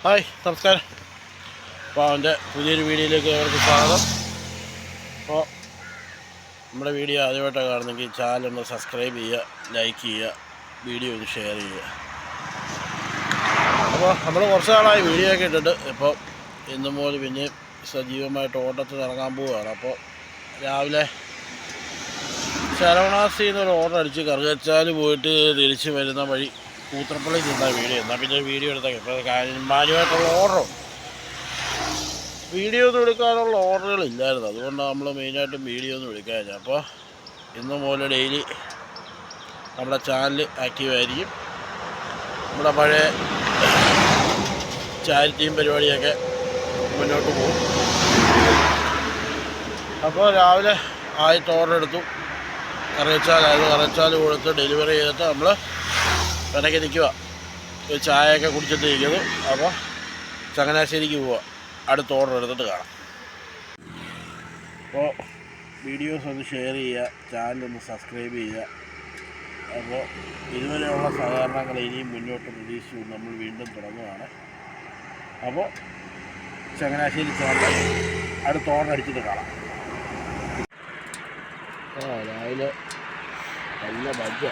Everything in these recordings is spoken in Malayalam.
ഹായ്, നമസ്കാരം. അപ്പോൾ അവൻ്റെ പുതിയൊരു വീഡിയോയിലേക്ക് അവർക്ക് സ്വാഗതം. അപ്പോൾ നമ്മുടെ വീഡിയോ ആദ്യമായിട്ടാണ് കാണുന്നെങ്കിൽ ചാനലൊന്ന് സബ്സ്ക്രൈബ് ചെയ്യുക, ലൈക്ക് ചെയ്യുക, വീഡിയോ ഒന്ന് ഷെയർ ചെയ്യുക. അപ്പോൾ നമ്മൾ കുറച്ച് നാളായി വീഡിയോ ഒക്കെ ഇട്ടിട്ട് ഇപ്പോൾ ഇന്നും മുതൽ പിന്നെയും സജീവമായിട്ട് ഓട്ടത്തിൽ ഇറങ്ങാൻ പോവുകയാണ്. അപ്പോൾ രാവിലെ ശരവണാസിൽ നിന്നൊരു ഓർഡർ അടിച്ച് കറുകച്ചാൽ പോയിട്ട് തിരിച്ച് വരുന്ന വഴി കൂത്രപ്പള്ളി നിന്ന വീഡിയോ. എന്നാൽ പിന്നെ വീഡിയോ എടുത്തേക്കാം. ഇപ്പോൾ മാന്യമായിട്ടുള്ള ഓർഡറും വീഡിയോ ഒന്നും എടുക്കാനുള്ള ഓർഡറുകളില്ലായിരുന്നു. അതുകൊണ്ടാണ് നമ്മൾ മെയിനായിട്ടും വീഡിയോ ഒന്നും എടുക്കാനില്ല. അപ്പോൾ ഇന്ന് മുതൽ ഡെയിലി നമ്മുടെ ചാനൽ ആക്റ്റീവായിരിക്കും. നമ്മുടെ പഴയ ചാരിറ്റിയും പരിപാടിയൊക്കെ മുന്നോട്ട് പോകും. അപ്പോൾ രാവിലെ ആദ്യത്തെ ഓർഡർ എടുത്തു. കറുകച്ചാൽ കൊടുത്ത് ഡെലിവറി ചെയ്തിട്ട് നമ്മൾ പിണക്കി നിൽക്കുക. ഒരു ചായയൊക്കെ കുടിച്ചിട്ട് ഇരിക്കുന്നു. അപ്പോൾ ചങ്ങനാശ്ശേരിക്ക് പോവുക. അടുത്ത ഓർഡർ എടുത്തിട്ട് കാണാം. അപ്പോൾ വീഡിയോസ് ഒന്ന് ഷെയർ ചെയ്യുക, ചാനലൊന്ന് സബ്സ്ക്രൈബ് ചെയ്യുക. അപ്പോൾ ഇതുവരെയുള്ള സഹകരണങ്ങൾ ഇനിയും മുന്നോട്ട് പ്രതീക്ഷിച്ചു നമ്മൾ വീണ്ടും തുടങ്ങുകയാണ്. അപ്പോൾ ചങ്ങനാശ്ശേരി ചാനൽ അടുത്ത ഓർഡർ അടിച്ചിട്ട് കാണാം. രാവിലെ നല്ല മജ്ജ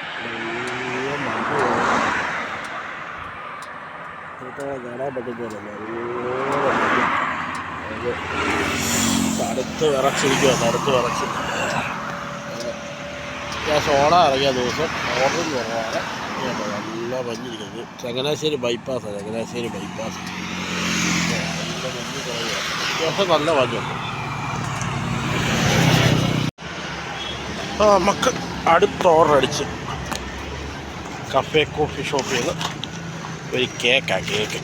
കാണാൻ പറ്റുന്നില്ല. തടുത്ത് വിറച്ച് ഞാൻ സോണ ഇറങ്ങിയ ദിവസം ഓർഡറും കുറവാണ്. നല്ല മഞ്ഞിരിക്കുന്നത്. ചങ്ങനാശ്ശേരി ബൈപ്പാസാണ്. ചങ്ങനാശ്ശേരി ബൈപ്പാസ് നല്ല മഞ്ഞ് കുറയുക. അത്യാവശ്യം നല്ല മഞ്ഞുണ്ട്. അപ്പോൾ നമുക്ക് അടുത്ത ഓർഡർ അടിച്ച് കഫേ കോഫി ഷോപ്പിൽ നിന്ന് ഒരു കേക്ക്.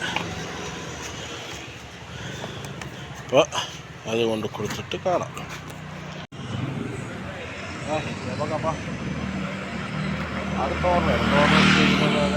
അപ്പോൾ അതുകൊണ്ട് കൊടുത്തിട്ട് കാണാം. അടുത്ത ഓർഡർ ചെയ്യുന്നത്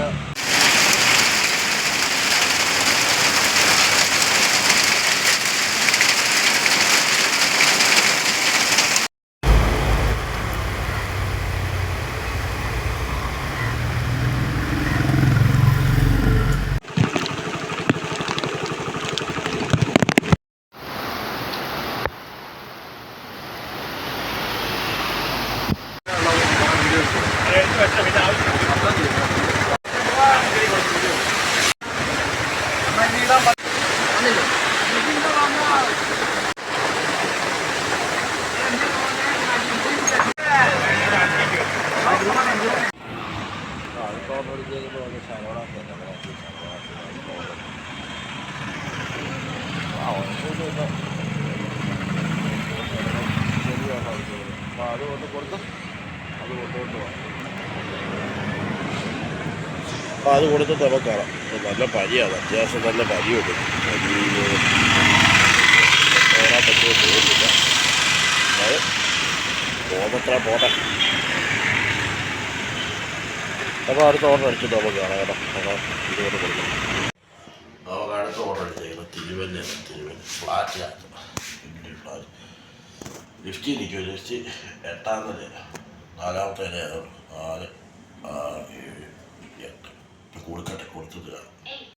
അതുകൊണ്ട് കൊടുത്ത് അത് കൊണ്ടുകൊണ്ട് പോകാം. അപ്പോൾ അത് കൊടുത്തിട്ട് നമുക്ക് കാണാം. നല്ല പരിയാണ്, അത്യാവശ്യം നല്ല പരിയുണ്ട്. കയറാൻ പറ്റുമോ തോന്നുന്നില്ല. അത് പോകുന്നത്ര പോട്ടെ. അപ്പോൾ അടുത്ത ഓർഡർ അടിച്ചിട്ട് നമുക്ക് കാണാം കേട്ടോ. അപ്പോൾ ഇതുകൊണ്ട് കൊടുക്കണം. നമുക്ക് അടുത്ത ഓർഡർ അടിച്ചേക്കുന്നത് തിരുവല്ല ഫ്ലാറ്റിലാണ്. ഫ്ലാറ്റ് ലിഫ്റ്റിൽ നിൽക്കും. ലിഫ്റ്റ് 8ാം നില, 4ാമത്തെ നില, 4, 6, 7, 8 കൊടുക്കട്ടെ. കൊടുത്തിട്ട് കാണാം.